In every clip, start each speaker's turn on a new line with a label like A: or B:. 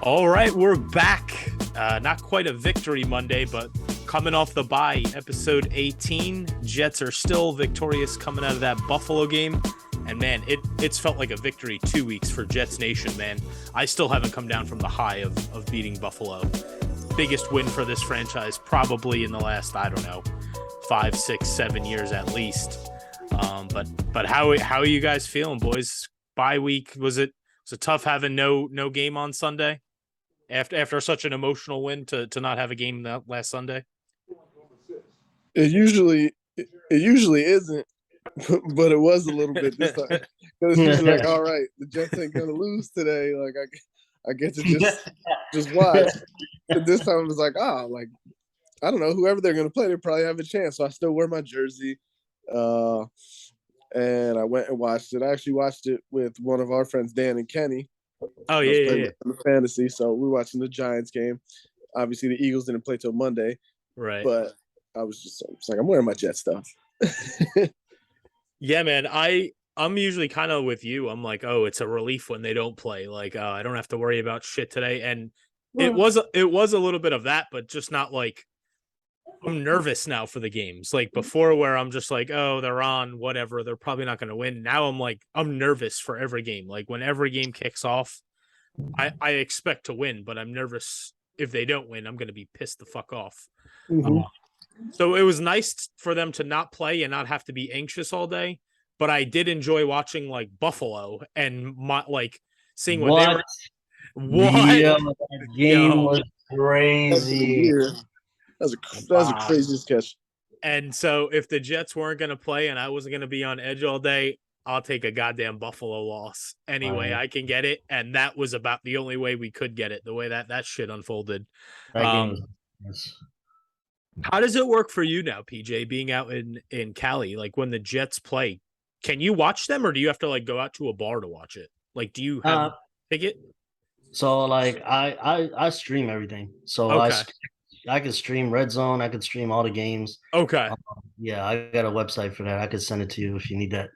A: All right, we're back. Not quite a victory Monday, but coming off the bye, episode 18. Jets are still victorious coming out of that Buffalo game. And man, it's felt like a victory 2 weeks for Jets Nation, man. I still haven't come down from the high of beating Buffalo. Biggest win for this franchise probably in the last, I don't know, 5, 6, 7 years at least. But how are you guys feeling, boys? Bye week, was it tough having no game on Sunday? After such an emotional win to not have a game that last Sunday?
B: It usually isn't, but it was a little bit this time. Because it's usually like, all right, the Jets ain't gonna lose today. Like I get to just watch. But this time it was like, I don't know, whoever they're gonna play, they probably have a chance. So I still wear my jersey. And I went and watched it. I actually watched it with one of our friends, Dan and Kenny.
A: Oh yeah.
B: The fantasy, so we're watching the Giants game. Obviously, the Eagles didn't play till Monday,
A: Right.
B: but I was like, I'm wearing my Jet stuff.
A: Yeah, man. I'm usually kind of with you. I'm like, oh, it's a relief when they don't play. Like, I don't have to worry about shit today. And it was a little bit of that, but just not like I'm nervous now for the games. Like before, where I'm just like, oh, they're on, whatever. They're probably not going to win. Now I'm like, I'm nervous for every game. Like when every game kicks off, I expect to win, but I'm nervous if they don't win. I'm going to be pissed the fuck off.
B: Mm-hmm.
A: So it was nice for them to not play and not have to be anxious all day. But I did enjoy watching like Buffalo and seeing what they were. What?
C: Yeah, that game was crazy.
B: That was a crazy sketch.
A: And so if the Jets weren't going to play and I wasn't going to be on edge all day, I'll take a goddamn Buffalo loss any way I can get it. And that was about the only way we could get it, the way that shit unfolded. How does it work for you now, PJ, being out in Cali? Like when the Jets play, can you watch them or do you have to like go out to a bar to watch it? Like, do you have a ticket?
C: So like I stream everything. So
A: okay.
C: I could stream Red Zone. I could stream all the games.
A: Okay.
C: Yeah, I got a website for that. I could send it to you if you need that.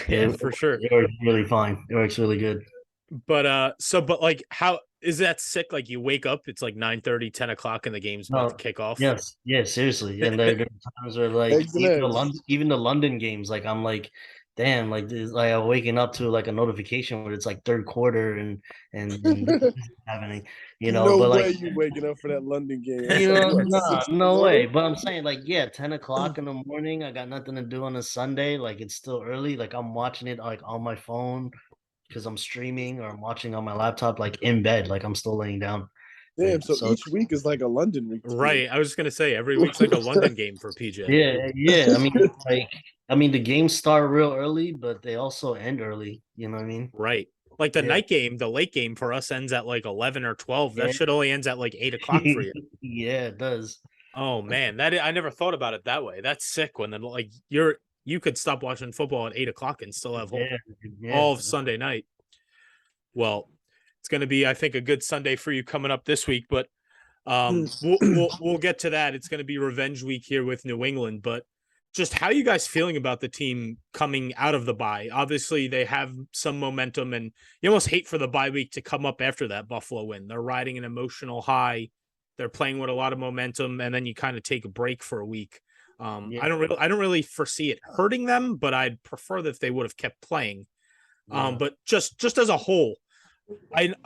A: Yeah, for sure.
C: It works really fine. It works really good.
A: But like how is that sick? Like you wake up, it's like 9:30, 10 o'clock and the game's about to kick off.
C: Yes, yeah, seriously. And there are times where like even the London games, like I'm like, damn, like I'm waking up to like a notification where it's like third quarter and happening,
B: No
C: but
B: way
C: like
B: you waking up for that London game.
C: no way. But I'm saying like, yeah, 10 o'clock in the morning, I got nothing to do on a Sunday. Like it's still early. Like I'm watching it like on my phone because I'm streaming or I'm watching on my laptop, like in bed, like I'm still laying down.
B: Damn, so each week is like a London week.
A: Right. I was just gonna say every week's like a London game for PJ.
C: Yeah. I mean, the games start real early, but they also end early. You know what I mean?
A: Right. Like the night game, the late game for us ends at like 11 or 12. That shit only ends at like 8 o'clock for you.
C: Yeah, it does.
A: Oh man, I never thought about it that way. That's sick. When then like you could stop watching football at 8 o'clock and still have all of Sunday night. Well, it's going to be, I think, a good Sunday for you coming up this week, but we'll get to that. It's going to be revenge week here with New England, but just how are you guys feeling about the team coming out of the bye? Obviously, they have some momentum, and you almost hate for the bye week to come up after that Buffalo win. They're riding an emotional high. They're playing with a lot of momentum, and then you kind of take a break for a week. I don't really foresee it hurting them, but I'd prefer that if they would have kept playing. But just as a whole,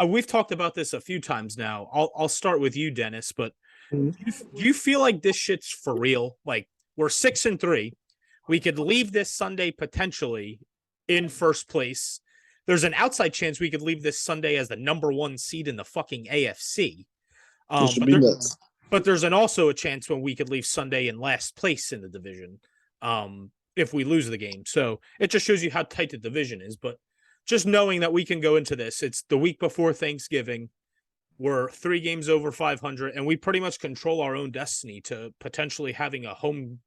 A: we've talked about this a few times now. I'll start with you, Dennis. But do you feel like this shit's for real? Like we're 6-3, we could leave this Sunday potentially in first place. There's an outside chance we could leave this Sunday as the number 1 seed in the fucking AFC. But there's also a chance when we could leave Sunday in last place in the division if we lose the game. So it just shows you how tight the division is. But just knowing that we can go into this, it's the week before Thanksgiving. We're 3 games over 500, and we pretty much control our own destiny to potentially having a home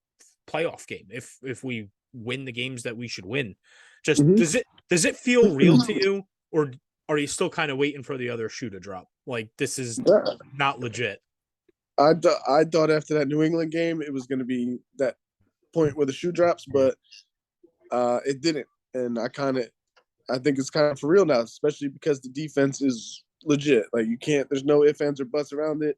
A: playoff game if we win the games that we should win. Just does it feel real to you, or are you still kind of waiting for the other shoe to drop? Like this is not legit.
B: I thought after that New England game it was going to be that point where the shoe drops, but it didn't, and I think it's kind of for real now, especially because the defense is legit. Like you can't. There's no ifs, ands, or buts around it.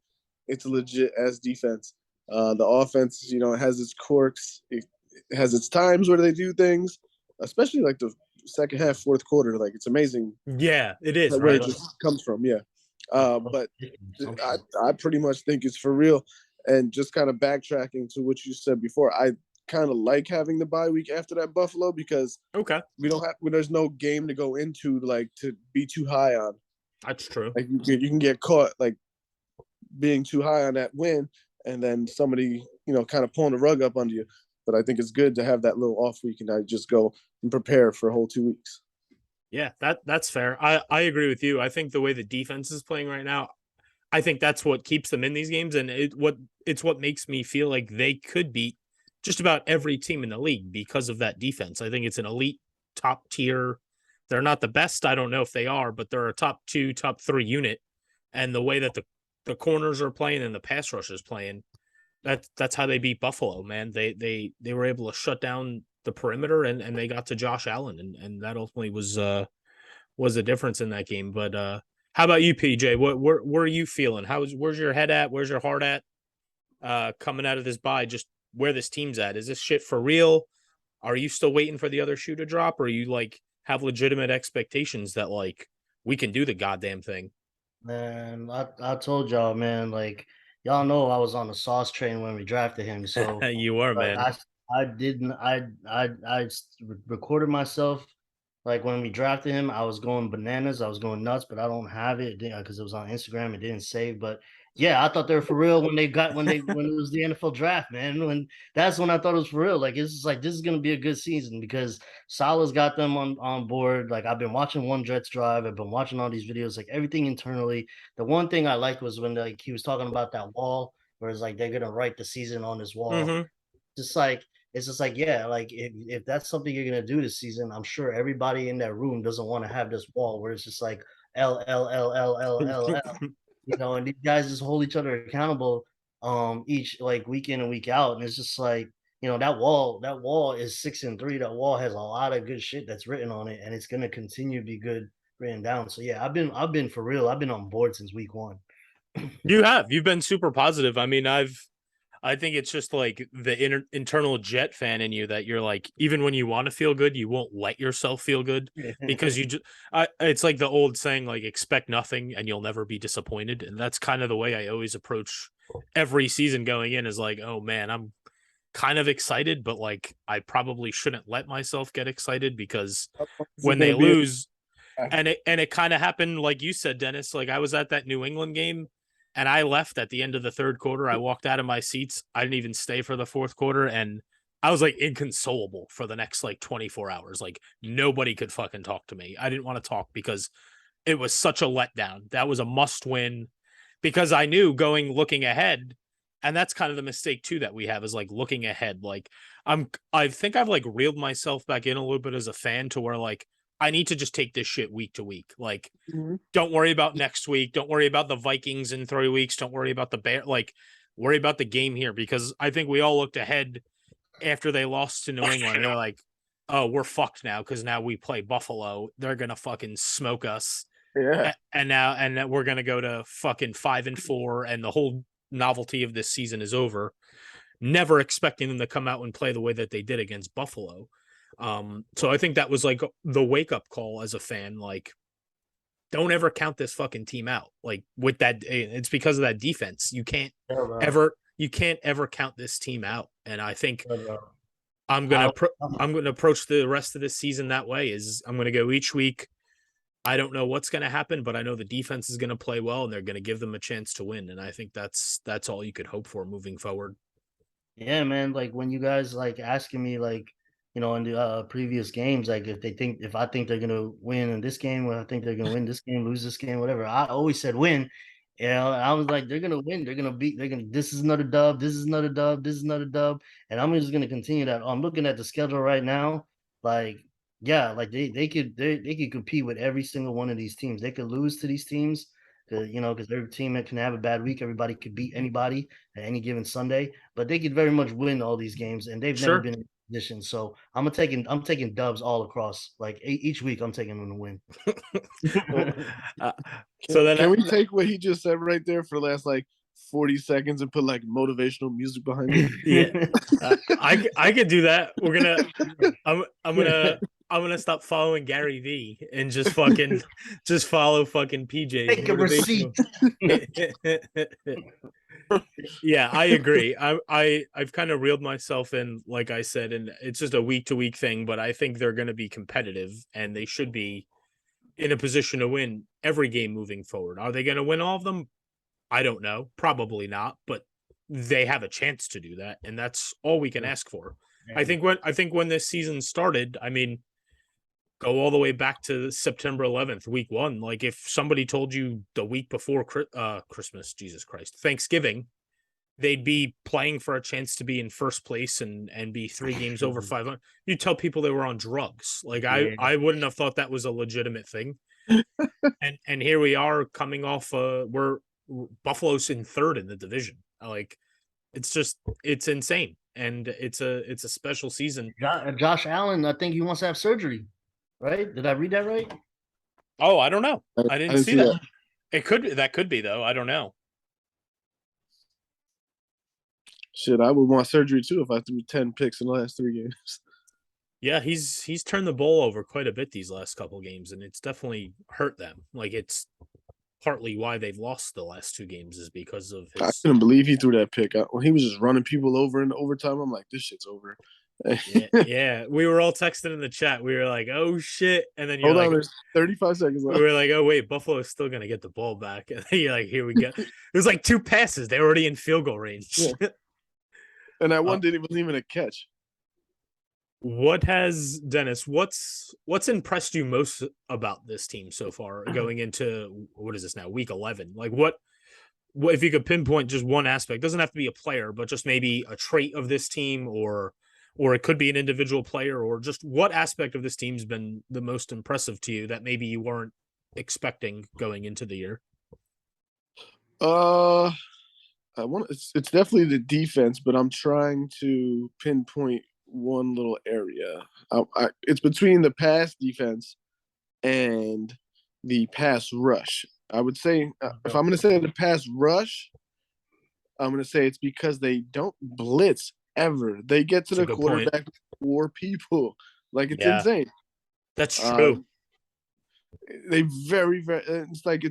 B: It's a legit as defense. The offense, you know, it has its quirks. It has its times where they do things, especially like the second half, fourth quarter. Like it's amazing.
A: Yeah, it is
B: Where
A: right.
B: it just comes from. Yeah. But I pretty much think it's for real. And just kind of backtracking to what you said before, I kind of like having the bye week after that Buffalo because
A: okay,
B: we don't have there's no game to go into like to be too high on.
A: That's true.
B: Like you can get caught like being too high on that win, and then somebody kind of pulling the rug up under you. But I think it's good to have that little off week and I just go and prepare for a whole 2 weeks.
A: Yeah, that's fair. I agree with you. I think the way the defense is playing right now, I think that's what keeps them in these games, and it's what makes me feel like they could beat just about every team in the league because of that defense. I think it's an elite top tier. They're not the best. I don't know if they are, but they're a top 2, top 3 unit. And the way that the corners are playing and the pass rush is playing, that's how they beat Buffalo, man. They were able to shut down the perimeter and they got to Josh Allen and that ultimately was a difference in that game. But how about you, PJ? Where are you feeling? Where's your head at? Where's your heart at? Coming out of this bye, just where this team's at. Is this shit for real? Are you still waiting for the other shoe to drop, or you like have legitimate expectations that like we can do the goddamn thing?
C: Man, I told y'all, man, like y'all know I was on the sauce train when we drafted him. So
A: You are,
C: like
A: man.
C: I didn't recorded myself like when we drafted him. I was going bananas. I was going nuts, but I don't have it because it was on Instagram. It didn't save, but yeah, I thought they were for real when when it was the NFL draft, man. That's when I thought it was for real. Like it's just like this is gonna be a good season because Salah's got them on board. Like I've been watching One Jets Drive. I've been watching all these videos, like everything internally. The one thing I liked was when like he was talking about that wall, where it's like they're gonna write the season on this wall.
A: Mm-hmm.
C: Just like it's just like yeah, like if that's something you're gonna do this season, I'm sure everybody in that room doesn't want to have this wall where it's just like L. And these guys just hold each other accountable each like week in and week out. And it's just like, that wall is 6-3. That wall has a lot of good shit that's written on it, and it's gonna continue to be good written down. So yeah, I've been for real. I've been on board since week one.
A: You've been super positive. I mean, I think it's just like the internal Jet fan in you that you're like, even when you want to feel good, you won't let yourself feel good because it's like the old saying, like, expect nothing and you'll never be disappointed. And that's kind of the way I always approach every season going in is like, oh man, I'm kind of excited, but like, I probably shouldn't let myself get excited because when they lose, and it kind of happened, like you said, Dennis, like I was at that New England game and I left at the end of the third quarter. I walked out of my seats. I didn't even stay for the fourth quarter. And I was like inconsolable for the next like 24 hours. Like nobody could fucking talk to me. I didn't want to talk because it was such a letdown. That was a must win because I knew looking ahead. And that's kind of the mistake too that we have is like looking ahead. Like I think I've like reeled myself back in a little bit as a fan to where like I need to just take this shit week to week. Like, don't worry about next week. Don't worry about the Vikings in 3 weeks. Don't worry about the Bear. Like, worry about the game here because I think we all looked ahead after they lost to New England. And they're like, oh, we're fucked now because now we play Buffalo. They're gonna fucking smoke us.
B: Yeah.
A: And now we're gonna go to fucking 5-4, and the whole novelty of this season is over. Never expecting them to come out and play the way that they did against Buffalo. So I think that was like the wake up call as a fan. Like, don't ever count this fucking team out. Like with that, it's because of that defense. You can't ever count this team out. And I think I'm gonna approach the rest of this season that way. Is I'm gonna go each week. I don't know what's gonna happen, but I know the defense is gonna play well, and they're gonna give them a chance to win. And I think that's all you could hope for moving forward.
C: Yeah, man. Like when you guys like asking me like, in the previous games, like if I think they're gonna win in this game, or I think they're gonna win this game, lose this game, whatever. I always said win. I was like, they're gonna win. They're gonna beat. They're gonna. This is another dub. This is another dub. This is another dub. And I'm just gonna continue that. I'm looking at the schedule right now. Like, yeah, like they could compete with every single one of these teams. They could lose to these teams. Because every team that can have a bad week, everybody could beat anybody at any given Sunday, but they could very much win all these games, and they've never
A: Sure.
C: been position. So I'm taking dubs all across. Like each week, I'm taking them to win.
A: Well,
B: so then can we take what he just said right there for the last like 40 seconds and put like motivational music behind it?
A: Yeah, I could do that. I'm gonna stop following Gary V and just follow fucking PJ.
C: Take a receipt.
A: Yeah, I agree. I've kind of reeled myself in, like I said, and it's just a week to week thing. But I think they're going to be competitive, and they should be in a position to win every game moving forward. Are they going to win all of them? I don't know. Probably not, but they have a chance to do that, and that's all we can ask for. I think when this season started, I mean, go all the way back to September 11th, week 1. Like if somebody told you the week before Christmas, Jesus Christ, Thanksgiving, they'd be playing for a chance to be in first place and be 3 games over 500. You tell people they were on drugs. Like I wouldn't have thought that was a legitimate thing. and here we are coming off we're Buffalo's in 3rd in the division. Like it's insane. And it's a special season.
C: Josh Allen, I think he wants to have surgery. Right? Did I read that right?
A: Oh, I don't know. I didn't see that. It could be though. I don't know.
B: Shit, I would want surgery too if I threw 10 picks in the last 3 games.
A: Yeah, he's turned the ball over quite a bit these last couple games, and it's definitely hurt them. Like it's partly why they've lost the last 2 games is because of his.
B: I couldn't believe he threw that pick. When he was just running people over in overtime, I'm like, this shit's over.
A: Yeah, we were all texting in the chat. We were like, "Oh shit!" And then
B: hold on, there's 35 seconds left.
A: We were like, "Oh wait, Buffalo's still gonna get the ball back." And then you're like, "Here we go." It was like 2 passes. They were already in field goal range.
B: Yeah. And that one wasn't even a catch.
A: What has Dennis? What's impressed you most about this team so far, going into what is this now, week 11? Like what if you could pinpoint just one aspect? It doesn't have to be a player, but just maybe a trait of this team, or it could be an individual player, or just what aspect of this team's been the most impressive to you that maybe you weren't expecting going into the year?
B: It's definitely the defense, but I'm trying to pinpoint one little area. It's between the pass defense and the pass rush. I would say if I'm going to say the pass rush, I'm going to say it's because they don't blitz ever. They get to the quarterback with 4 people. Like it's insane.
A: That's true.
B: They very, very. It's like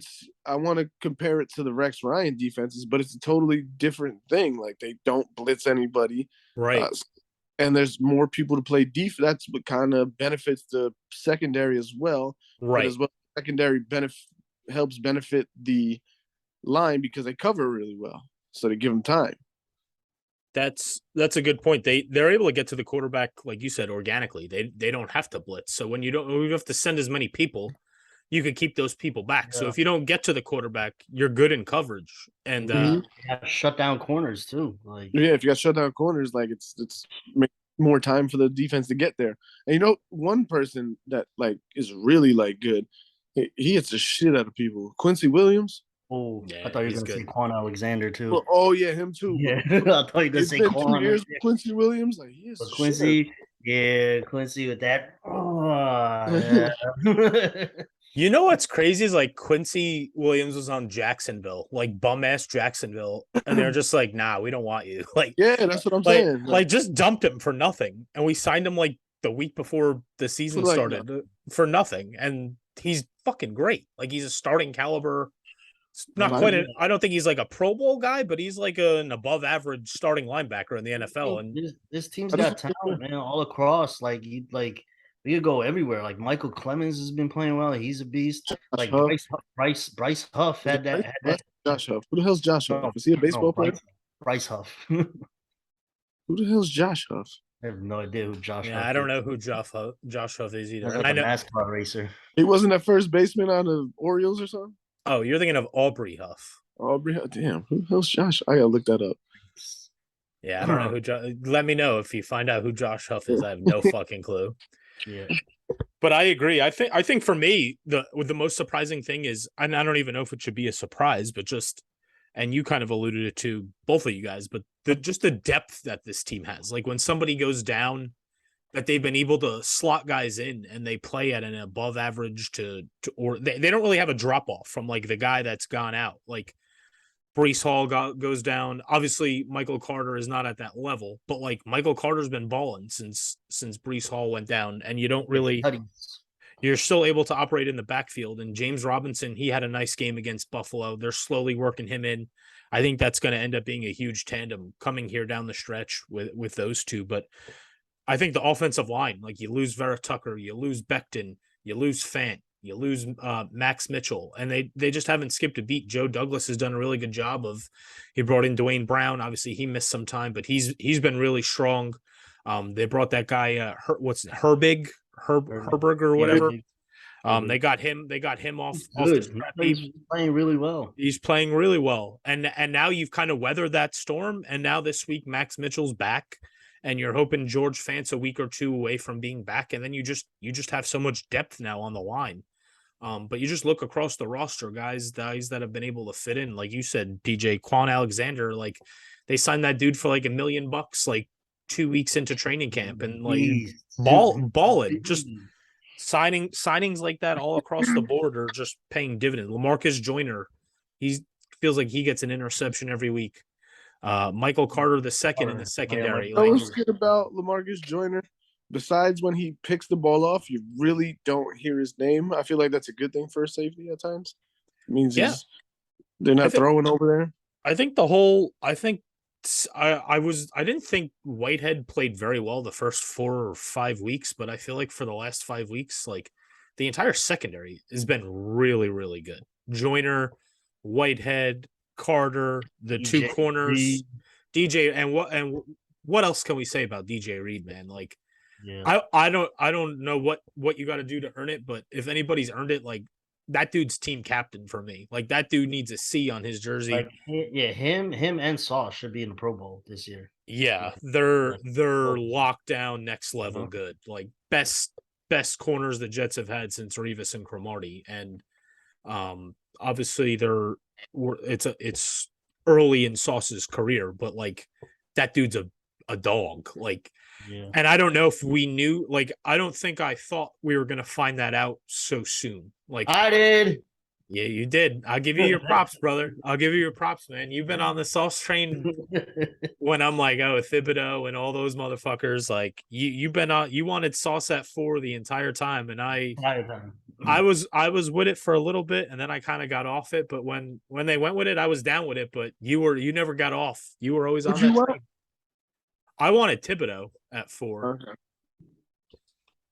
B: I want to compare it to the Rex Ryan defenses, but it's a totally different thing. Like they don't blitz anybody,
A: right?
B: And there's more people to play defense. That's what kind of benefits the secondary as well,
A: right?
B: But as well, secondary helps benefit the line because they cover really well, so they give them time.
A: That's a good point. They're able to get to the quarterback, like you said, organically. They don't have to blitz. So when you have to send as many people, you could keep those people back. Yeah. So if you don't get to the quarterback, you're good in coverage. And
C: you have shut down corners too. Like
B: if you got shut down corners, like it's make more time for the defense to get there. And one person that like is really like good, he hits the shit out of people. Quincy Williams.
C: Oh, yeah, I thought you were going to say Quan Alexander too.
B: Well, oh yeah, him too.
C: Yeah, I thought you were going to say Quan.
B: 2 years with Quincy Williams, like he is.
C: Quincy, Quincy with that. Oh, yeah.
A: You know what's crazy is like Quincy Williams was on Jacksonville, like bum ass Jacksonville, and they're just like, nah, we don't want you. Like,
B: yeah, that's what I'm saying.
A: Like just dumped him for nothing, and we signed him like the week before the season started for nothing, and he's fucking great. Like he's a starting caliber. Not quite. I don't think he's like a Pro Bowl guy, but he's like an above average starting linebacker in the NFL. And
C: this team's got talent, man, all across. Like we could go everywhere. Like Michael Clemens has been playing well. He's a beast. Like Bryce Huff had that.
B: Josh Huff. Who the hell's Josh Huff? Is he a baseball player?
C: Bryce Huff.
B: Who the hell's Josh Huff?
C: I have no idea who Josh Huff is.
A: I don't know who Josh Huff is either.
C: Like
A: I know
C: NASCAR racer.
B: He wasn't that first baseman on the Orioles or something?
A: Oh, you're thinking of Aubrey Huff.
B: Aubrey Huff. Damn. Who the hell's Josh? I gotta look that up.
A: Yeah, I don't know who. Let me know if you find out who Josh Huff is. I have no fucking clue.
C: Yeah,
A: but I agree. I think for me the most surprising thing is, and I don't even know if it should be a surprise, but just, and you kind of alluded it to, both of you guys, but just the depth that this team has. Like when somebody goes down, that they've been able to slot guys in and they play at an above average or they don't really have a drop off from like the guy that's gone out. Like Brees Hall goes down. Obviously, Michael Carter is not at that level, but like Michael Carter's been balling since Brees Hall went down, and you don't really. You're still able to operate in the backfield. And James Robinson, he had a nice game against Buffalo. They're slowly working him in. I think that's going to end up being a huge tandem coming here down the stretch with those two. But I think the offensive line, like you lose Vera Tucker, you lose Becton, you lose Fant, you lose Max Mitchell, and they just haven't skipped a beat. Joe Douglas has done a really good job of. He brought in Dwayne Brown. Obviously, he missed some time, but he's been really strong. They brought that guy, Herberg or whatever. They got him off the scrap heap.
C: He's playing really well.
A: He's playing really well, and now you've kind of weathered that storm. And now this week, Max Mitchell's back. And you're hoping George Fant's a week or two away from being back, and then you just have so much depth now on the line. But you just look across the roster, guys that have been able to fit in, like you said, DJ Quan Alexander. Like they signed that dude for like $1 million, like 2 weeks into training camp, and like ball it. Just signings like that all across the board are just paying dividends. LaMarcus Joyner, he feels like he gets an interception every week. Michael Carter the second in the secondary.
B: I was good about LaMarcus Joyner. Besides when he picks the ball off, you really don't hear his name. I feel like that's a good thing for a safety at times. It means they're not throwing over there.
A: I think I didn't think Whitehead played very well the first 4 or 5 weeks, but I feel like for the last 5 weeks, like the entire secondary has been really, really good. Joyner, Whitehead, Carter, the DJ, 2 corners, Reed. DJ, and what else can we say about DJ Reed, man? Like, I don't know what you got to do to earn it, but if anybody's earned it, like that dude's team captain for me. Like that dude needs a C on his jersey.
C: Like, him and Sauce should be in the Pro Bowl this year.
A: Yeah, they're locked down next level good. Like best corners the Jets have had since Revis and Cromartie, and obviously it's early in Sauce's career, but like that dude's a dog. Like, and I don't know if we knew. Like, I don't think I thought we were gonna find that out so soon. Like
C: I did.
A: Yeah, you did. I'll give you your props, brother. I'll give you your props, man. You've been on the Sauce train when I'm like, oh, Thibodeau and all those motherfuckers. Like you wanted Sauce at 4 the entire time, and I was with it for a little bit, and then I kind of got off it. But when they went with it, I was down with it. But you never got off. You were always on that train. I wanted Thibodeau at 4.
B: Okay.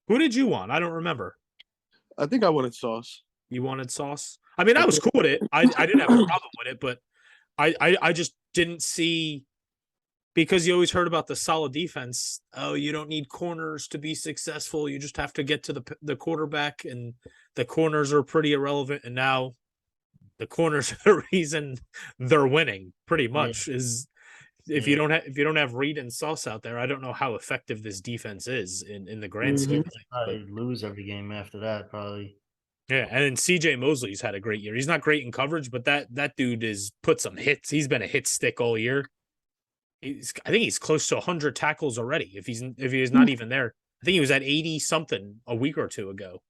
A: Who did you want? I don't remember.
B: I think I wanted Sauce.
A: You wanted Sauce? I mean, I was cool with it. I didn't have a problem with it, but I just didn't see, because you always heard about the solid defense. Oh, you don't need corners to be successful. You just have to get to the quarterback, and the corners are pretty irrelevant. And now the corners are the reason they're winning pretty much. Is if you don't have Reed and Sauce out there, I don't know how effective this defense is in the grand scheme of things.
C: I'd lose every game after that, probably.
A: Yeah, and then CJ Mosley's had a great year. He's not great in coverage, but that dude is put some hits. He's been a hit stick all year. I think he's close to 100 tackles already. If he's not even there, I think he was at 80 something a week or two ago.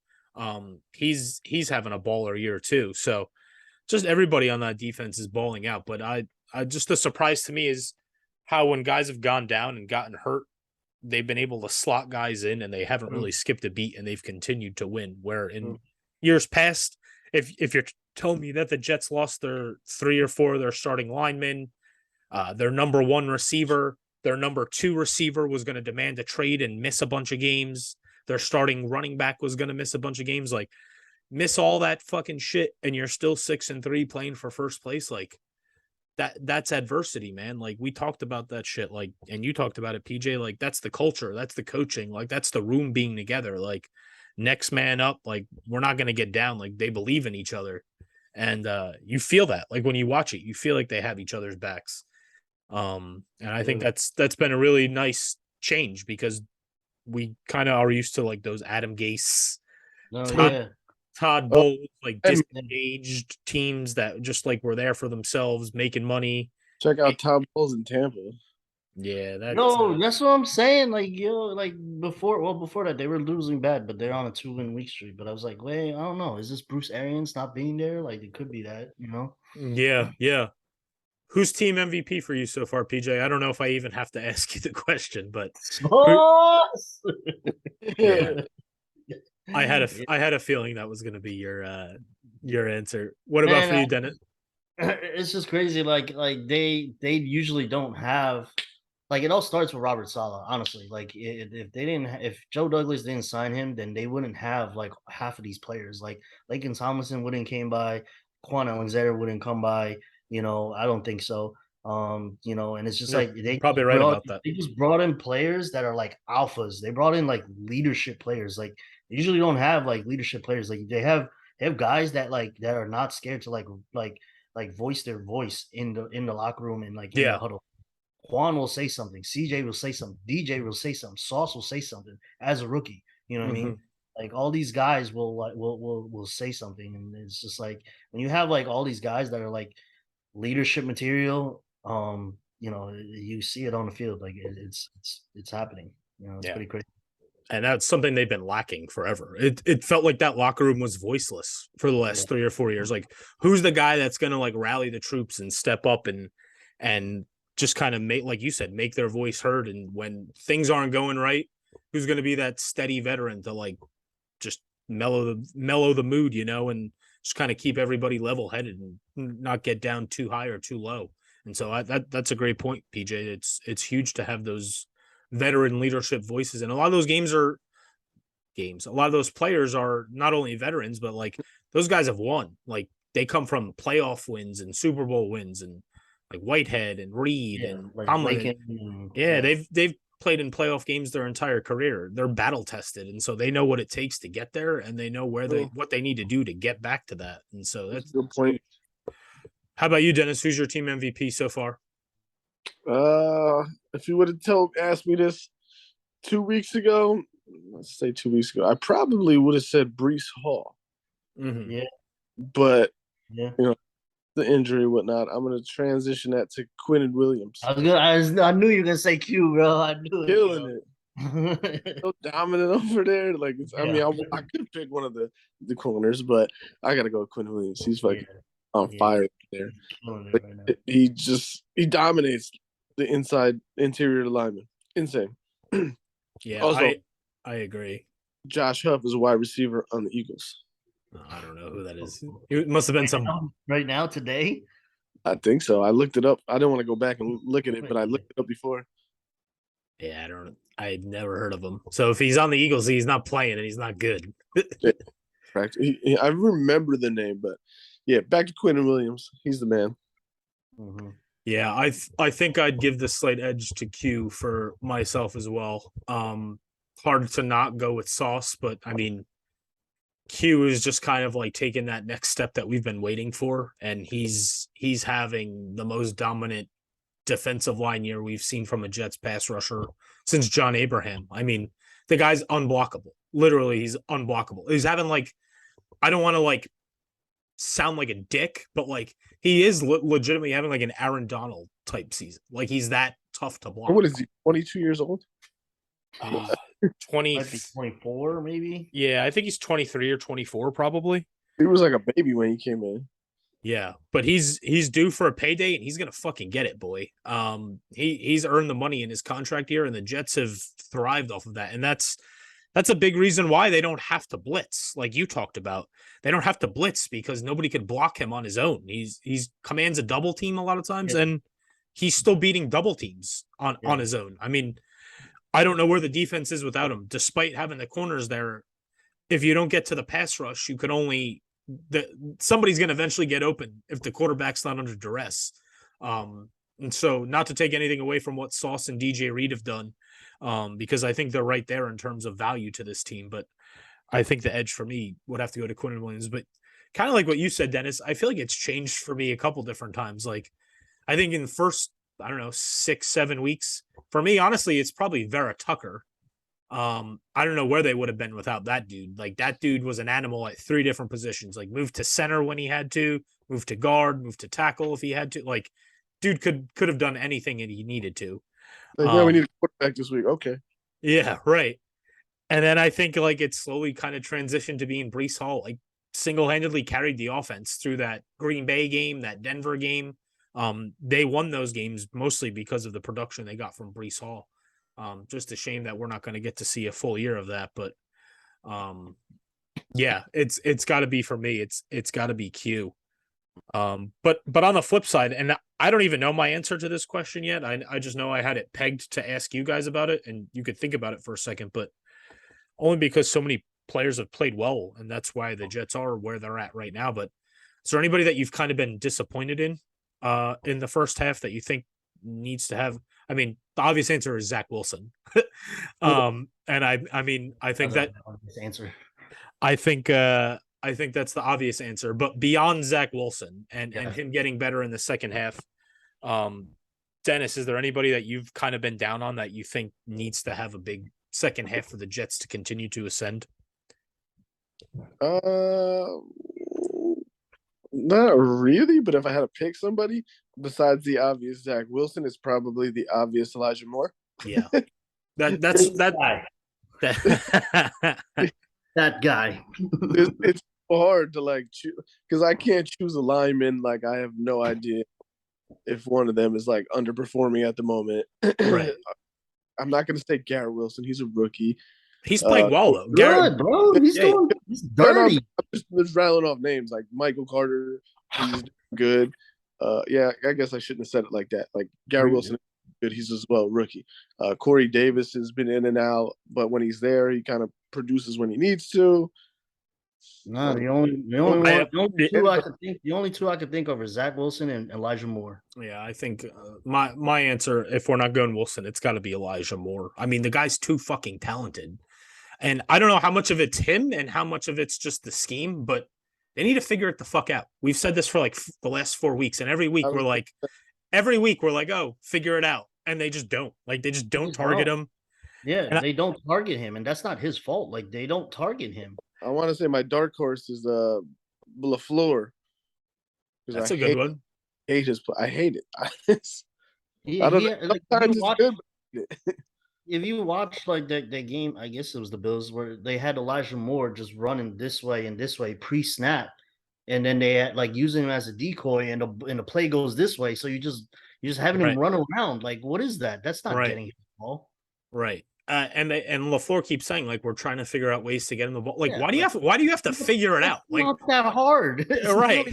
A: He's having a baller year too. So just everybody on that defense is balling out. But I just, the surprise to me is how when guys have gone down and gotten hurt, they've been able to slot guys in, and they haven't really skipped a beat, and they've continued to win. Where in years past, if you're telling me that the Jets lost their 3 or 4 of their starting linemen, their number 1 receiver, their number 2 receiver was going to demand a trade and miss a bunch of games, their starting running back was going to miss a bunch of games, like miss all that fucking shit, and you're still 6-3 playing for first place, like that's adversity, man. Like we talked about that shit, like, and you talked about it, PJ, like that's the culture, that's the coaching, like that's the room being together, like next man up, like we're not going to get down, like they believe in each other, and you feel that, like when you watch it, you feel like they have each other's backs, and I think that's been a really nice change, because we kind of are used to like those Adam Gase, Todd Bowles, like disengaged teams that just like were there for themselves, making money.
B: Check out Todd Bowles in Tampa.
A: Yeah, that's
C: No, that's what I'm saying. Like, like before that, they were losing bad, but they're on a 2-win week streak. But I was like, wait, I don't know. Is this Bruce Arians not being there? Like, it could be that.
A: yeah. Who's team MVP for you so far, PJ? I don't know if I even have to ask you the question, but
C: Sports!
A: yeah, I had a feeling that was going to be your answer. What about for
C: Man,
A: you, Dennis?
C: it's just crazy. Like they usually don't have like it all starts with Robert Saleh. Honestly, like if Joe Douglas didn't sign him, then they wouldn't have like half of these players. Like Lakin Tomlinson wouldn't came by, Quan Alexander wouldn't come by. I don't think so. And it's just
A: You're
C: like they
A: probably
C: just
A: right
C: brought
A: about that.
C: they just brought in players that are like alphas. They brought in like leadership players. Like they usually don't have like leadership players. Like they have guys that are not scared to like voice their voice in the locker room and like in the
A: Yeah.
C: huddle. Juan will say something, CJ will say something, DJ will say something, Sauce will say something as a rookie. You know what I
A: Hmm.
C: mean? Like all these guys will say something, and it's just like when you have like all these guys that are like leadership material, you see it on the field, like it's happening. It's
A: Yeah.
C: pretty crazy.
A: And that's something they've been lacking forever. It felt like that locker room was voiceless for the
C: Yeah.
A: last 3 or 4 years. Like, who's the guy that's going to like rally the troops and step up and just kind of make, like you said, make their voice heard? And when things aren't going right, who's going to be that steady veteran to like just mellow the mood, and just kind of keep everybody level headed and not get down too high or too low. And so that's a great point, PJ. It's huge to have those veteran leadership voices, and a lot of those games. A lot of those players are not only veterans, but like those guys have won. Like they come from playoff wins and Super Bowl wins, and like Whitehead and Reed
C: Yeah,
A: and
C: like
A: Tomlin.
C: Lakin.
A: Yeah,
C: Yeah.
A: they've played in playoff games their entire career. They're battle tested, and so they know what it takes to get there, and they know what they need to do to get back to that. And so
B: That's
A: that's
B: a good point.
A: How about you, Dennis? Who's your team MVP so far?
B: If you would have asked me this 2 weeks ago, let's say 2 weeks ago, I probably would have said Brees Hall.
A: Mm-hmm.
C: Yeah.
B: But
C: Yeah.
B: the injury and whatnot, I'm gonna transition that to Quinnen Williams.
C: I knew you were gonna say Q, bro. I knew
B: Killing
C: it.
B: So dominant over there. Like I mean, I could pick one of the corners, but I gotta go with Quinnen Williams. He's fucking on fire there.
C: Killing it right now.
B: He dominates the interior lineman. Insane.
A: Yeah,
B: Also,
A: I agree.
B: Josh Huff is a wide receiver on the Eagles.
A: I don't know who that is. It must have been some
C: right now today.
B: I think so. I looked it up. I didn't want to go back and look at it, but I looked it up before.
A: Yeah, I'd never heard of him. So if he's on the Eagles, he's not playing and he's not good.
B: I remember the name, but yeah, back to Quinnen Williams. He's the man.
C: Mm-hmm.
A: Yeah, I think I'd give the slight edge to Q for myself as well. Hard to not go with Sauce, but I mean, Q is just kind of like taking that next step that we've been waiting for, and he's having the most dominant defensive line year we've seen from a Jets pass rusher since John Abraham. I mean, the guy's unblockable. Literally, he's unblockable. He's having like, I don't want to like sound like a dick, but like he is legitimately having like an Aaron Donald type season. Like he's that tough to block.
B: What is he? 22 years old?
A: 20,
C: Might be 24, maybe.
A: Yeah, I think he's 23 or 24, probably.
B: He was like a baby when he came in.
A: Yeah, but he's due for a payday, and he's gonna fucking get it, boy. He's earned the money in his contract year, and the Jets have thrived off of that, and that's a big reason why they don't have to blitz, like you talked about. They don't have to blitz because nobody could block him on his own. He's commands a double team a lot of times, and he's still beating double teams on his own. I mean, I don't know where the defense is without him, despite having the corners there. If you don't get to the pass rush, you can only somebody's going to eventually get open if the quarterback's not under duress. And so not to take anything away from what Sauce and DJ Reed have done, because I think they're right there in terms of value to this team. But I think the edge for me would have to go to Quinnen Williams. But kind of like what you said, Dennis, I feel like it's changed for me a couple different times. Like I think in the first, I don't know, 6-7 weeks, for me, honestly, it's probably Vera Tucker. I don't know where they would have been without that dude. Like that dude was an animal at 3 different positions. Like moved to center when he had to, moved to guard, moved to tackle if he had to. Like dude could have done anything that he needed to.
B: Like, yeah, we need a quarterback this week. Okay.
A: Yeah, right. And then I think like it slowly kind of transitioned to being Brees Hall, like single-handedly carried the offense through that Green Bay game, that Denver game. They won those games mostly because of the production they got from Brees Hall. Just a shame that we're not going to get to see a full year of that, but yeah, it's got to be for me. It's got to be Q. But on the flip side, and I don't even know my answer to this question yet. I just know I had it pegged to ask you guys about it, and you could think about it for a second, but only because so many players have played well, and that's why the Jets are where they're at right now. But is there anybody that you've kind of been disappointed in the first half that you think needs to have? I mean, the obvious answer is Zach Wilson. And I mean, I think that
C: answer.
A: I think that's the obvious answer. But beyond Zach Wilson and him getting better in the second half, Dennis, is there anybody that you've kind of been down on that you think needs to have a big second half for the Jets to continue to ascend?
B: Not really, but if I had to pick somebody besides the obvious Zach Wilson, it's probably the obvious Elijah Moore.
A: Yeah. That's that
C: that guy.
B: It's hard to like choose because I can't choose a lineman. Like I have no idea if one of them is like underperforming at the moment.
A: Right.
B: I'm not going to say Garrett Wilson. He's a rookie.
A: He's playing well though.
C: Good, bro. He's dirty.
B: I'm just rattling off names like Michael Carter. He's good. Yeah, I guess I shouldn't have said it like that. Like Garrett Wilson, good. He's as well rookie. Corey Davis has been in and out, but when he's there, he kind of produces when he needs to.
C: No, the only two I could think of are Zach Wilson and Elijah Moore.
A: Yeah, I think my answer, if we're not going Wilson, it's got to be Elijah Moore. I mean, the guy's too fucking talented. And I don't know how much of it's him and how much of it's just the scheme, but they need to figure it the fuck out. We've said this for like the last 4 weeks, and every week we're like, oh, figure it out. And they just don't. Like, they just don't target him.
C: Yeah, they don't target him, and that's not his fault. Like, they don't target him.
B: I want to say my dark horse is LaFleur.
A: That's a good one.
B: Hate his play. I hate it. I don't know.
C: Like,
B: Sometimes it's good.
C: If you watch like the game, I guess it was the Bills where they had Elijah Moore just running this way and this way pre-snap, and then they had like using him as a decoy, and the play goes this way. So you just having him run around. Like, what is that? That's not getting him the ball.
A: Right. And LaFleur keeps saying like we're trying to figure out ways to get him the ball. Like, why do you have to figure it out? Like,
C: not that hard.
A: Right.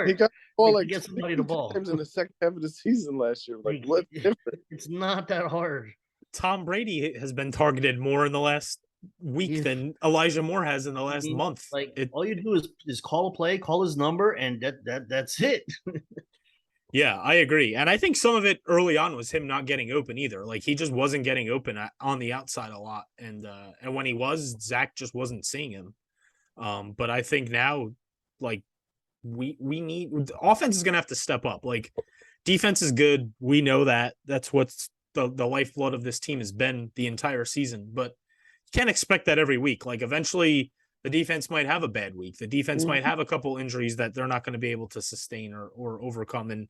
B: He got the ball like
C: get somebody the ball
B: times in the second half of the season last year. Like, what's different?
C: It's not that hard.
A: Tom Brady has been targeted more in the last week than Elijah Moore has in the last month.
C: Like, all you do is call a play, call his number, and that's it.
A: Yeah, I agree. And I think some of it early on was him not getting open either. Like, he just wasn't getting open on the outside a lot. And when he was, Zach just wasn't seeing him. But I think now, like, we need offense is going to have to step up. Like, defense is good. We know that. That's what's the lifeblood of this team has been the entire season. But you can't expect that every week. Like, eventually the defense might have a bad week. The defense might have a couple injuries that they're not going to be able to sustain or overcome. And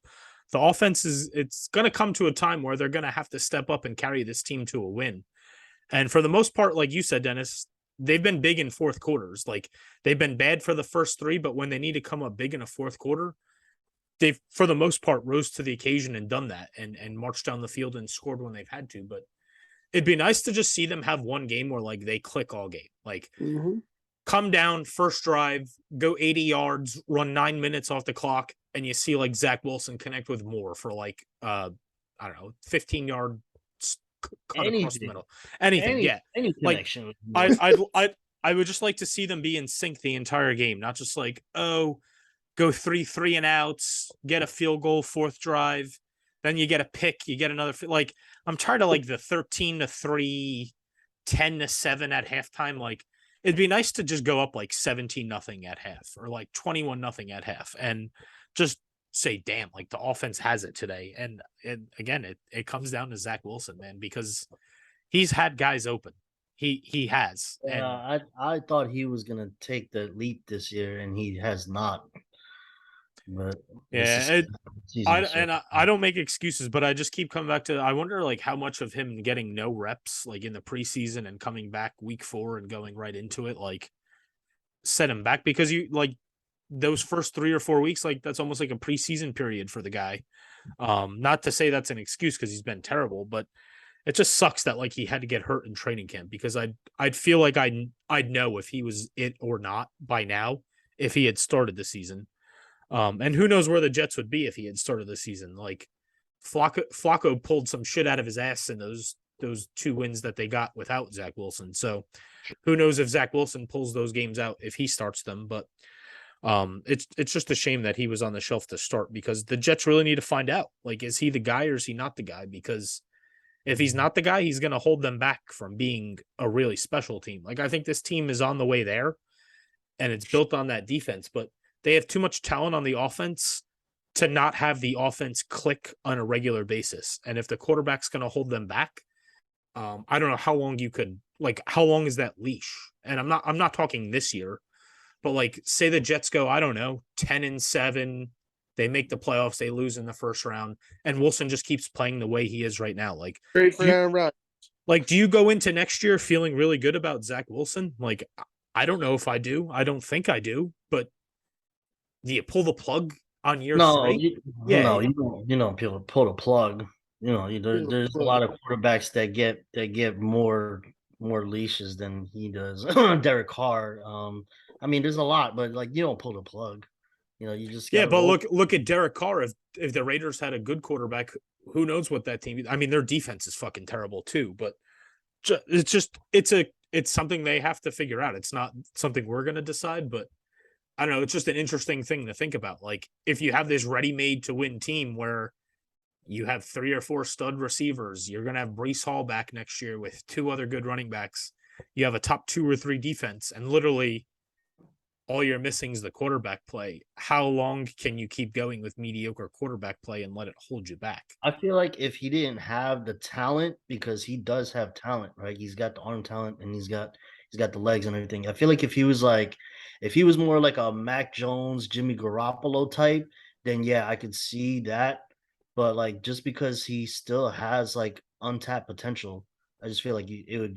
A: the offense it's going to come to a time where they're going to have to step up and carry this team to a win. And for the most part, like you said, Dennis, they've been big in fourth quarters. Like, they've been bad for the first three, but when they need to come up big in a fourth quarter, they've, for the most part, rose to the occasion and done that and marched down the field and scored when they've had to. But it'd be nice to just see them have one game where, like, they click all game. Like, come down, first drive, go 80 yards, run 9 minutes off the clock, and you see, like, Zach Wilson connect with Moore for, like, I don't know, 15-yard cut across the middle. Anything, yeah.
C: Any connection.
A: Like, I would just like to see them be in sync the entire game, not just like, oh, go 3 and outs, get a field goal, fourth drive, then you get a pick, you get another. Like, I'm tired of like the 13-3, 10-7 at halftime. Like, it'd be nice to just go up like 17-0 at half or like 21-0 at half and just say, damn, like the offense has it today. And again, it comes down to Zach Wilson, man, because he's had guys open. He has.
C: Yeah, I thought he was gonna take the leap this year, and he has not. But
A: Yeah,
C: season, so.
A: I don't make excuses, but I just keep coming back to I wonder like how much of him getting no reps like in the preseason and coming back week 4 and going right into it like set him back because you like those first 3 or 4 weeks like that's almost like a preseason period for the guy. Not to say that's an excuse because he's been terrible, but it just sucks that like he had to get hurt in training camp because I'd feel like I'd know if he was it or not by now if he had started the season. And who knows where the Jets would be if he had started the season. Like Flacco pulled some shit out of his ass in those 2 wins that they got without Zach Wilson. So who knows if Zach Wilson pulls those games out if he starts them. But it's just a shame that he was on the shelf to start because the Jets really need to find out. Like, is he the guy or is he not the guy? Because if he's not the guy, he's going to hold them back from being a really special team. Like, I think this team is on the way there and it's built on that defense, but they have too much talent on the offense to not have the offense click on a regular basis. And if the quarterback's going to hold them back, I don't know how long you could like, how long is that leash? And I'm not talking this year, but like say the Jets go, I don't know, 10-7, they make the playoffs, they lose in the first round, and Wilson just keeps playing the way he is right now. Like,
B: great for Aaron Rodgers.
A: Like, do you go into next year feeling really good about Zach Wilson? Like, I don't know if I do. I don't think I do. But do you pull the plug on year 3?
C: No, you don't pull the plug. You know, there's a lot of quarterbacks that get more leashes than he does. Derek Carr. I mean, there's a lot, but like you don't pull the plug. You know, you just
A: but look at Derek Carr. If the Raiders had a good quarterback, who knows what that team? I mean, their defense is fucking terrible too. But it's something they have to figure out. It's not something we're gonna decide, but I don't know. It's just an interesting thing to think about. Like, if you have this ready-made to win team where you have 3 or 4 stud receivers, you're gonna have Breece Hall back next year with 2 other good running backs. You have a top 2 or 3 defense, and literally all you're missing is the quarterback play. How long can you keep going with mediocre quarterback play and let it hold you back?
C: I feel like if he didn't have the talent, because he does have talent, right? He's got the arm talent and he's got the legs and everything. I feel like if he was more like a Mac Jones, Jimmy Garoppolo type, then yeah, I could see that. But like just because he still has like untapped potential, I just feel like it would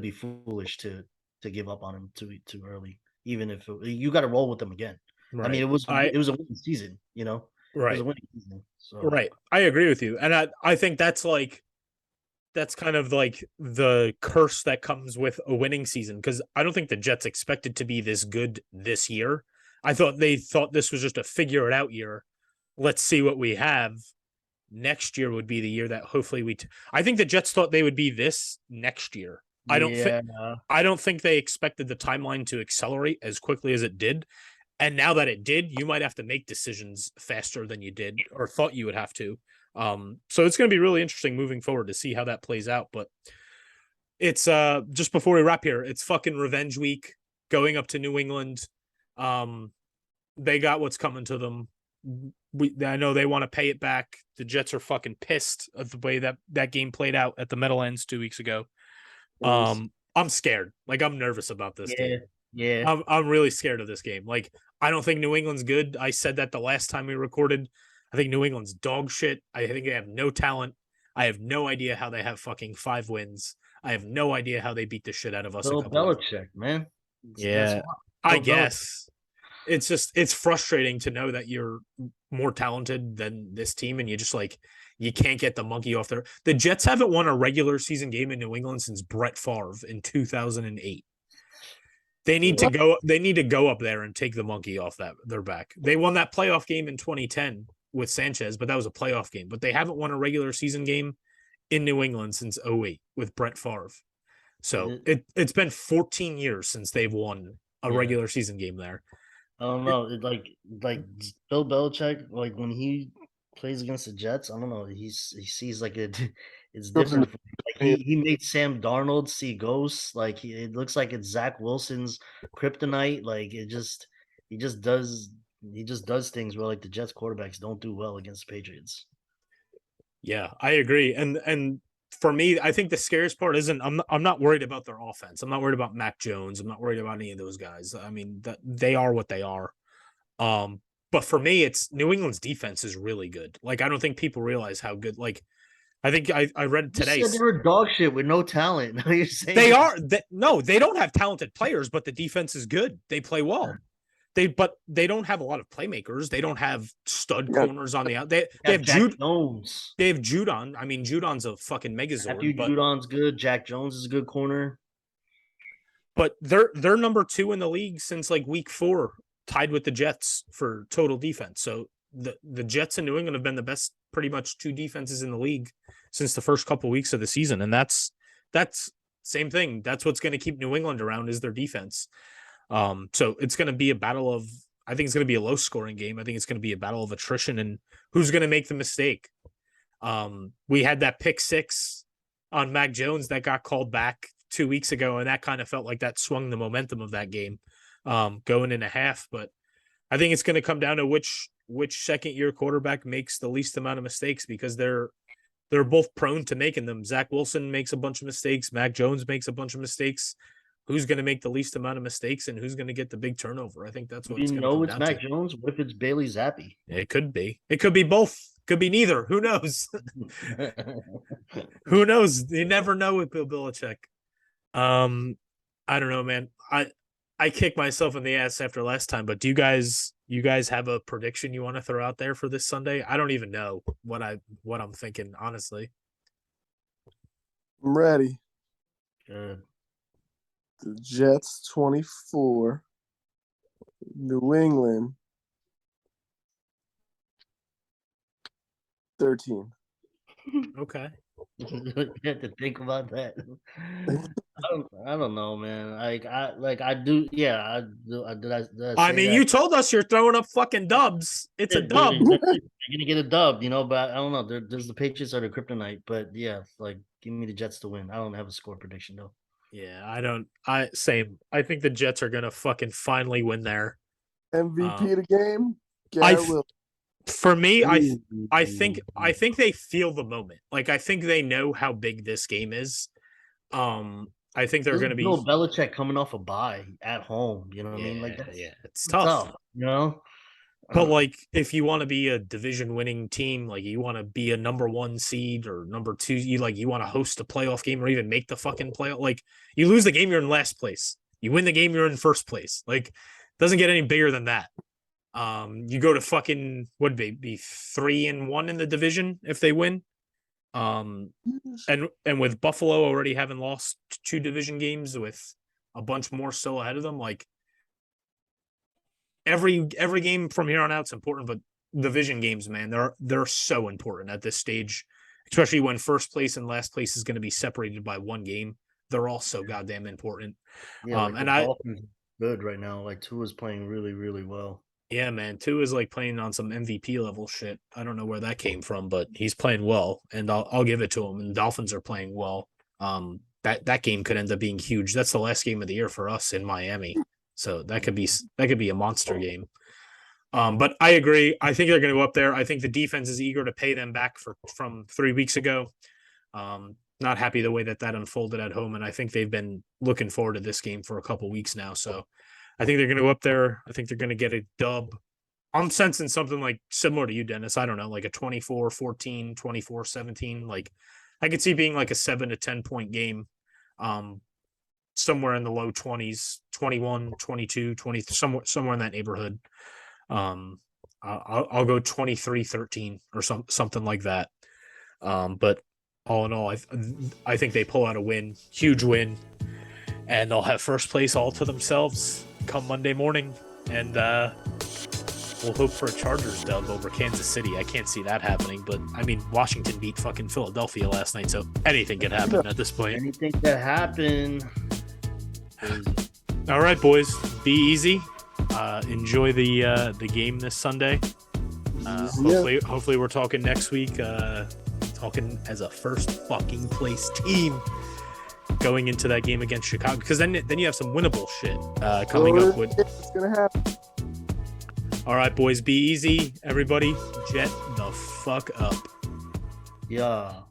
C: be foolish to give up on him too early. Even if you got to roll with them again. Right. I mean, it was a winning season, you know.
A: Right.
C: It was a winning season. So.
A: Right. I agree with you, and I think that's kind of like the curse that comes with a winning season because I don't think the Jets expected to be this good this year. They thought this was just a figure it out year. Let's see what we have. Next year would be the year that hopefully I think the Jets thought they would be this next year. I don't think they expected the timeline to accelerate as quickly as it did. And now that it did, you might have to make decisions faster than you did or thought you would have to. So it's going to be really interesting moving forward to see how that plays out. But it's just before we wrap here, it's fucking revenge week going up to New England. They got what's coming to them. I know they want to pay it back. The Jets are fucking pissed at the way that game played out at the Meadowlands 2 weeks ago. I'm scared. Like, I'm nervous about this game.
C: Yeah.
A: I'm really scared of this game. Like, I don't think New England's good. I said that the last time we recorded. I think New England's dog shit. I think they have no talent. I have no idea how they have fucking 5 wins. I have no idea how they beat the shit out of us.
C: Bill Belichick, man.
A: Yeah, I guess. It's frustrating to know that you're more talented than this team and you just like you can't get the monkey off there. The Jets haven't won a regular season game in New England since Brett Favre in 2008. They need to go up there and take the monkey off their back. They won that playoff game in 2010 with Sanchez, but that was a playoff game. But they haven't won a regular season game in New England since 2008 with Brett Favre. So it's been 14 years since they've won a regular season game there.
C: I don't know. Like Bill Belichick, like when he plays against the Jets, I don't know. He sees like it's different. Like he made Sam Darnold see ghosts. Like it looks like it's Zach Wilson's kryptonite. Like he just does things where like the Jets quarterbacks don't do well against the Patriots.
A: Yeah, I agree. And for me, I think the scariest part isn't I'm not worried about their offense. I'm not worried about Mac Jones. I'm not worried about any of those guys. I mean, they are what they are. But for me, it's New England's defense is really good. Like, I don't think people realize how good. Like, I think I read today.
C: You said they were dog shit with no talent. Now you're saying
A: they are. No, they don't have talented players, but the defense is good. They play well. But they don't have a lot of playmakers. They don't have stud corners on the out. They have
C: Jack Jones.
A: They have Judon. I mean, Judon's a fucking megazord.
C: Judon's good. Jack Jones is a good corner.
A: But they're number 2 in the league since like week 4, tied with the Jets for total defense. So the Jets and New England have been the best, pretty much 2 defenses in the league since the first couple of weeks of the season, and that's same thing. That's what's going to keep New England around is their defense. So it's going to be a battle of, I think it's going to be a low scoring game. I think it's going to be a battle of attrition and who's going to make the mistake. We had that pick 6 on Mac Jones that got called back 2 weeks ago, and that kind of felt like that swung the momentum of that game going in a half. But I think it's going to come down to which second year quarterback makes the least amount of mistakes, because they're both prone to making them. Zach Wilson makes a bunch of mistakes. Mac Jones makes a bunch of mistakes. Who's going to make the least amount of mistakes and who's going to get the big turnover? I think that's what it's going to come down to.
C: Mac Jones? What if it's Bailey Zappi?
A: It could be. It could be both. Could be neither. Who knows? Who knows? You never know with Bill Belichick. I don't know, man. I kicked myself in the ass after last time, but do you guys have a prediction you want to throw out there for this Sunday? I don't even know what I'm thinking, honestly.
B: I'm ready.
C: Good.
B: The Jets 24, New England 13.
A: Okay.
C: You have to think about that. I don't know, man. I do.
A: You told us you're throwing up fucking dubs. It's a dub.
C: You're gonna get a dub, but I don't know. There's the Patriots are the kryptonite, but yeah, like give me the Jets to win. I don't have a score prediction though.
A: Yeah, I don't. Same. I think the Jets are gonna fucking finally win there.
B: MVP of the game.
A: For me, I think they feel the moment. Like, I think they know how big this game is. I think they're going to be
C: Bill Belichick coming off a bye at home. You know what I mean? Like,
A: it's tough. But like, if you want to be a division-winning team, like you want to be a number 1 seed or number 2, you want to host a playoff game or even make the fucking playoff. Like, you lose the game, you're in last place. You win the game, you're in first place. Like, it doesn't get any bigger than that. You go to fucking would be 3-1 in the division if they win. And with Buffalo already having lost 2 division games with a bunch more still ahead of them, like every game from here on out is important, but division games, man, they're so important at this stage, especially when first place and last place is going to be separated by 1 game. They're all so goddamn important.
C: Yeah, Dolphins good right now. Like Tua is playing really, really well.
A: Yeah, man. Tua is like playing on some MVP level shit. I don't know where that came from, but he's playing well, and I'll give it to him. And the Dolphins are playing well. That game could end up being huge. That's the last game of the year for us in Miami, so that could be a monster game. But I agree. I think they're going to go up there. I think the defense is eager to pay them back from 3 weeks ago. Not happy the way that unfolded at home, and I think they've been looking forward to this game for a couple weeks now. So I think they're going to go up there. I think they're going to get a dub. I'm sensing something like similar to you, Dennis. I don't know, like a 24-14, 24-17. Like I could see being like a 7 to 10 point game, somewhere in the low 20s, 21, 22, 20, somewhere in that neighborhood. I'll go 23-13 or something like that. But all in all, I think they pull out a win, huge win, and they'll have first place all to themselves come Monday morning, and we'll hope for a Chargers dub over Kansas City. I can't see that happening, but I mean, Washington beat fucking Philadelphia last night, so anything could happen at this point.
C: Anything could happen.
A: All right, boys, be easy. Enjoy the game this Sunday. Hopefully we're talking next week. Talking as a first fucking place team going into that game against Chicago, because then you have some winnable shit coming up with.
B: It's gonna happen.
A: All right, boys, be easy, everybody. Jet the fuck up.
C: Yeah.